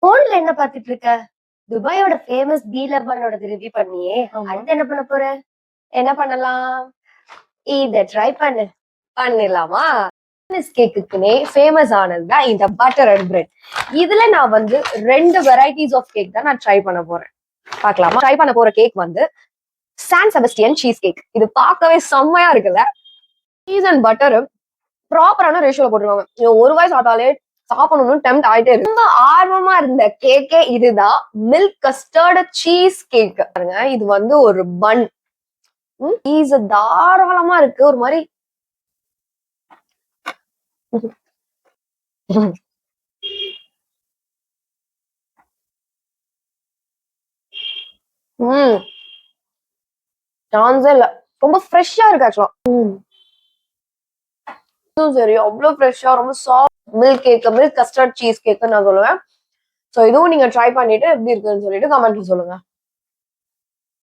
போன்ல என்ன பாத்துட்டு இருக்க? துபாயோட ஃபேமஸ் பி லெபனோட ரிவ்யூ பண்ணியே. அடுத்து என்ன பண்ண போற? என்ன பண்ணலாம்? இத ட்ரை பண்ணு. பண்ணிடலாமா? கேக்குக்குனே ஃபேமஸ் ஆனதுதான் இந்த பட்டர் அண்ட் பிரெட். இதுல நான் வந்து 2 வெரைட்டிஸ் ஆஃப் கேக் தான் நான் ட்ரை பண்ண போறேன். பார்க்கலாமா? ட்ரை பண்ண போற கேக் வந்து சான் செபஸ்டியன் சீஸ் கேக். இது பார்க்கவே செம்மையா இருக்குல்ல? சீஸ் அண்ட் பட்டர் ப்ராப்பரான ரேஷியோல போட்டுருவாங்க. ஒரு வாய் சாப்பிட்டாலே சாப்பிடணும்னு டெம்ட் ஆயிட்டே இருக்கு. ரொம்ப ஆர்வமா இருந்த கேக்கே இதுதான். மில்க் கஸ்டர்ட் சீஸ் கேக் பாருங்க. இது வந்து ஒரு பன். சீஸ் தாராளமா இருக்கு. ஒரு மாதிரி சான்ஸே இல்ல. ரொம்ப ஃப்ரெஷ்ஷா இருக்கு ஆக்சுவலா. சரி, அவ்வளவு ஃப்ரெஷ்ஷா ரொம்ப soft milk cake, milk custard cheese cake நான் சொல்லுவேன். சோ இதுவும் நீங்க ட்ரை பண்ணிட்டு எப்படி இருக்குன்னு சொல்லிட்டு கமெண்ட்ல சொல்லுங்க.